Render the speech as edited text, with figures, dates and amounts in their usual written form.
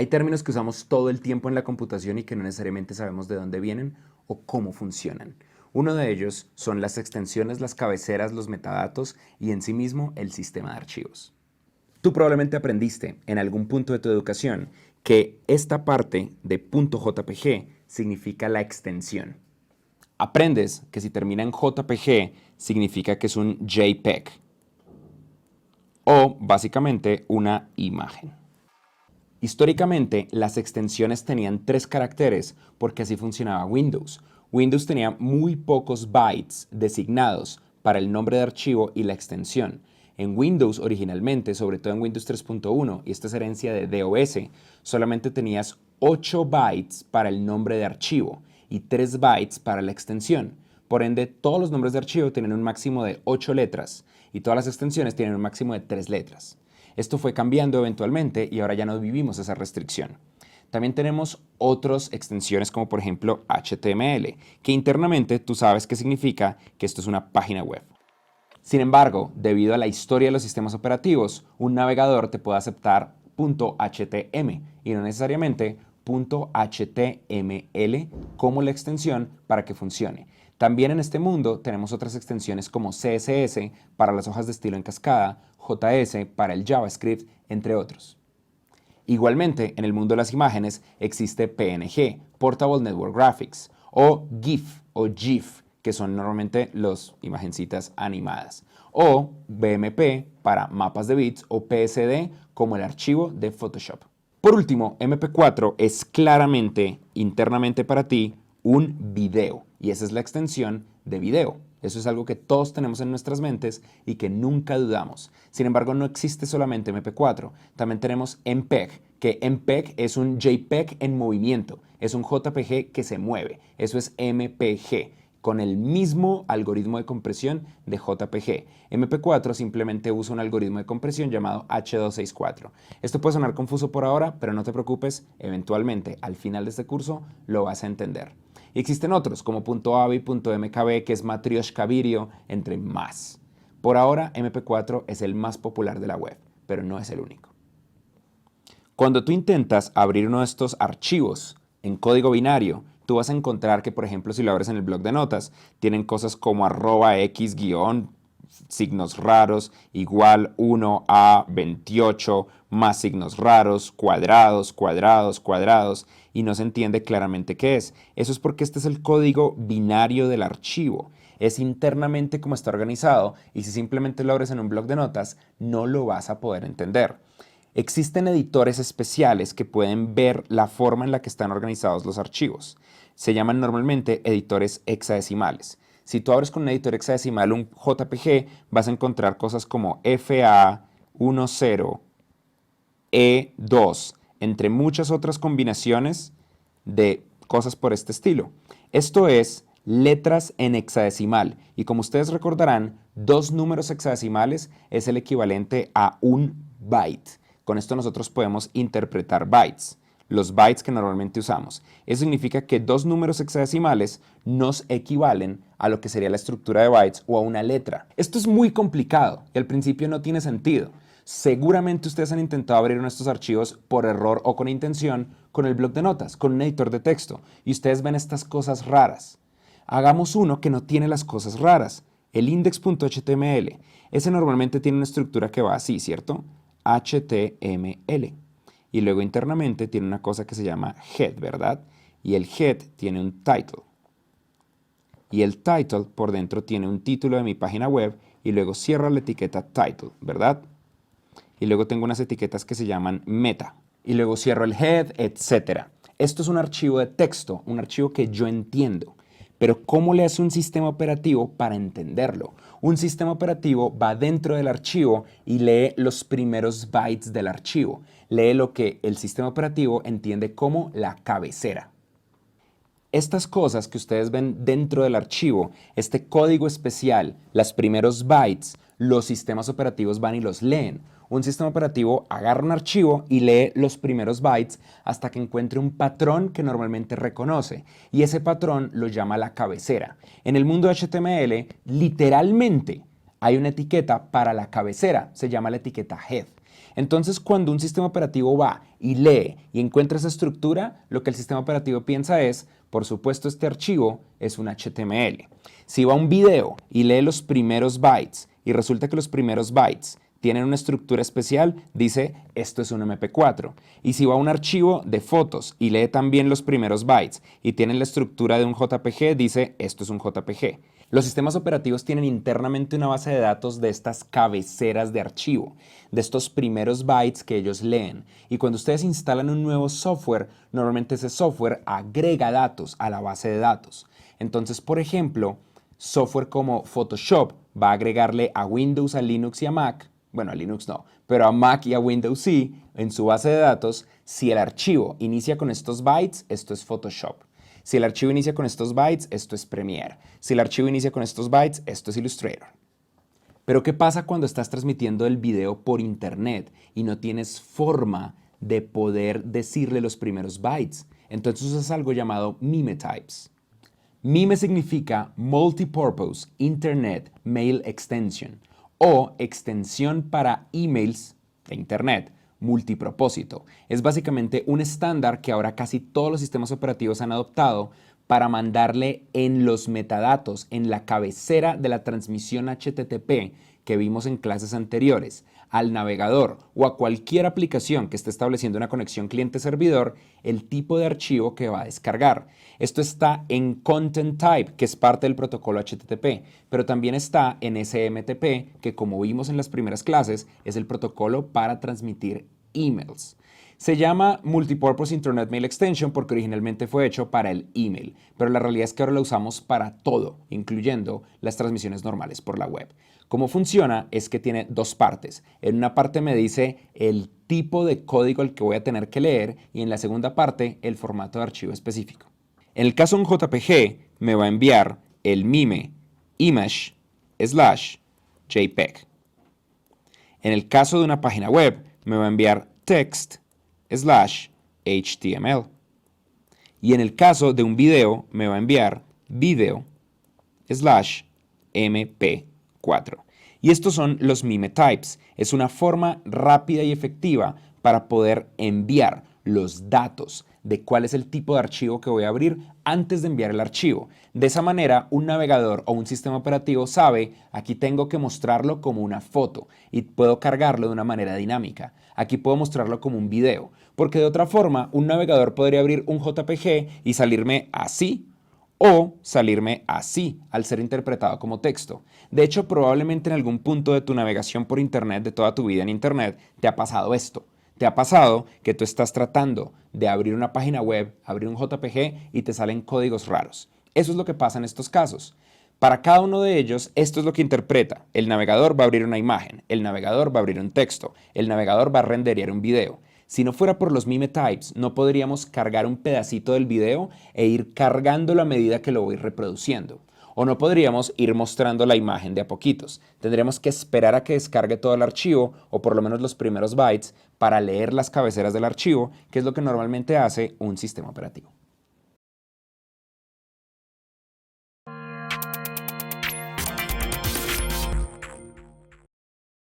Hay términos que usamos todo el tiempo en la computación y que no necesariamente sabemos de dónde vienen o cómo funcionan. Uno de ellos son las extensiones, las cabeceras, los metadatos y en sí mismo el sistema de archivos. Tú probablemente aprendiste en algún punto de tu educación que esta parte de .jpg significa la extensión. Aprendes que si termina en JPG significa que es un JPEG o básicamente una imagen. Históricamente, las extensiones tenían 3 caracteres porque así funcionaba Windows. Windows tenía muy pocos bytes designados para el nombre de archivo y la extensión. En Windows originalmente, sobre todo en Windows 3.1, y esta es herencia de DOS, solamente tenías 8 bytes para el nombre de archivo y 3 bytes para la extensión. Por ende, todos los nombres de archivo tienen un máximo de 8 letras y todas las extensiones tienen un máximo de 3 letras. Esto fue cambiando eventualmente y ahora ya no vivimos esa restricción. También tenemos otras extensiones como por ejemplo HTML, que internamente tú sabes qué significa que esto es una página web. Sin embargo, debido a la historia de los sistemas operativos, un navegador te puede aceptar .htm y no necesariamente .html como la extensión para que funcione. También en este mundo tenemos otras extensiones como CSS para las hojas de estilo en cascada, JS para el JavaScript, entre otros. Igualmente, en el mundo de las imágenes existe PNG, Portable Network Graphics, o GIF o GIF, que son normalmente las imagencitas animadas, o BMP para mapas de bits o PSD como el archivo de Photoshop. Por último, MP4 es claramente, internamente para ti, un video, y esa es la extensión de video. Eso es algo que todos tenemos en nuestras mentes y que nunca dudamos. Sin embargo, no existe solamente MP4. También tenemos MPEG, que MPEG es un JPEG en movimiento. Es un JPG que se mueve. Eso es MPG, con el mismo algoritmo de compresión de JPG. MP4 simplemente usa un algoritmo de compresión llamado H264. Esto puede sonar confuso por ahora, pero no te preocupes, eventualmente, al final de este curso, lo vas a entender. Y existen otros, como .avi, .mkb, que es Matryoshka Video, entre más. Por ahora, MP4 es el más popular de la web, pero no es el único. Cuando tú intentas abrir uno de estos archivos en código binario, tú vas a encontrar que, por ejemplo, si lo abres en el bloc de notas, tienen cosas como @x- signos raros, igual 1 a 28, más signos raros, cuadrados, cuadrados, cuadrados, y no se entiende claramente qué es. Eso es porque este es el código binario del archivo. Es internamente como está organizado, y si simplemente lo abres en un bloc de notas, no lo vas a poder entender. Existen editores especiales que pueden ver la forma en la que están organizados los archivos. Se llaman normalmente editores hexadecimales. Si tú abres con un editor hexadecimal un JPG, vas a encontrar cosas como FA10, E2, entre muchas otras combinaciones de cosas por este estilo. Esto es letras en hexadecimal, y como ustedes recordarán, 2 números hexadecimales es el equivalente a un byte. Con esto nosotros podemos interpretar bytes, los bytes que normalmente usamos. Eso significa que 2 números hexadecimales nos equivalen a lo que sería la estructura de bytes o a una letra. Esto es muy complicado y al principio no tiene sentido. Seguramente ustedes han intentado abrir uno de estos archivos por error o con intención con el bloc de notas, con un editor de texto, y ustedes ven estas cosas raras. Hagamos uno que no tiene las cosas raras, el index.html. Ese normalmente tiene una estructura que va así, ¿cierto? HTML. Y luego internamente tiene una cosa que se llama head, ¿verdad? Y el head tiene un title. Y el title por dentro tiene un título de mi página web y luego cierra la etiqueta title, ¿verdad? Y luego tengo unas etiquetas que se llaman meta. Y luego cierro el head, etc. Esto es un archivo de texto, un archivo que yo entiendo. Pero ¿cómo le hace un sistema operativo para entenderlo? Un sistema operativo va dentro del archivo y lee los primeros bytes del archivo. Lee lo que el sistema operativo entiende como la cabecera. Estas cosas que ustedes ven dentro del archivo, este código especial, los primeros bytes, los sistemas operativos van y los leen. Un sistema operativo agarra un archivo y lee los primeros bytes hasta que encuentre un patrón que normalmente reconoce, y ese patrón lo llama la cabecera. En el mundo de HTML, literalmente hay una etiqueta para la cabecera, se llama la etiqueta head. Entonces, cuando un sistema operativo va y lee y encuentra esa estructura, lo que el sistema operativo piensa es, por supuesto, este archivo es un HTML. Si va a un video y lee los primeros bytes y resulta que los primeros bytes tienen una estructura especial, dice, esto es un MP4. Y si va a un archivo de fotos y lee también los primeros bytes y tiene la estructura de un JPG, dice, esto es un JPG. Los sistemas operativos tienen internamente una base de datos de estas cabeceras de archivo, de estos primeros bytes que ellos leen. Y cuando ustedes instalan un nuevo software, normalmente ese software agrega datos a la base de datos. Entonces, por ejemplo, software como Photoshop va a agregarle a Windows, a Linux y a Mac, bueno, a Linux no, pero a Mac y a Windows sí, en su base de datos, si el archivo inicia con estos bytes, esto es Photoshop. Si el archivo inicia con estos bytes, esto es Premiere. Si el archivo inicia con estos bytes, esto es Illustrator. Pero ¿qué pasa cuando estás transmitiendo el video por internet y no tienes forma de poder decirle los primeros bytes? Entonces usas algo llamado meme types. MIME significa Multipurpose Internet Mail Extension o extensión para emails de internet, multipropósito. Es básicamente un estándar que ahora casi todos los sistemas operativos han adoptado para mandarle en los metadatos, en la cabecera de la transmisión HTTP que vimos en clases anteriores, al navegador o a cualquier aplicación que esté estableciendo una conexión cliente-servidor, el tipo de archivo que va a descargar. Esto está en Content Type, que es parte del protocolo HTTP, pero también está en SMTP, que como vimos en las primeras clases, es el protocolo para transmitir emails. Se llama Multipurpose Internet Mail Extension porque originalmente fue hecho para el email, pero la realidad es que ahora lo usamos para todo, incluyendo las transmisiones normales por la web. Cómo funciona es que tiene dos partes. En una parte me dice el tipo de código al que voy a tener que leer y en la segunda parte el formato de archivo específico. En el caso de un JPG me va a enviar el mime image / JPEG. En el caso de una página web me va a enviar text / HTML. Y en el caso de un video me va a enviar video / MP4. Y estos son los meme types. Es una forma rápida y efectiva para poder enviar los datos de cuál es el tipo de archivo que voy a abrir antes de enviar el archivo. De esa manera, un navegador o un sistema operativo sabe, aquí tengo que mostrarlo como una foto y puedo cargarlo de una manera dinámica. Aquí puedo mostrarlo como un video, porque de otra forma, un navegador podría abrir un JPG y salirme así o salirme así al ser interpretado como texto. De hecho, probablemente en algún punto de tu navegación por internet, de toda tu vida en internet, te ha pasado esto. ¿Te ha pasado que tú estás tratando de abrir una página web, abrir un JPG y te salen códigos raros? Eso es lo que pasa en estos casos. Para cada uno de ellos, esto es lo que interpreta. El navegador va a abrir una imagen, el navegador va a abrir un texto, el navegador va a renderear un video. Si no fuera por los meme types, no podríamos cargar un pedacito del video e ir cargándolo a medida que lo voy reproduciendo. O no podríamos ir mostrando la imagen de a poquitos. Tendríamos que esperar a que descargue todo el archivo, o por lo menos los primeros bytes, para leer las cabeceras del archivo, que es lo que normalmente hace un sistema operativo.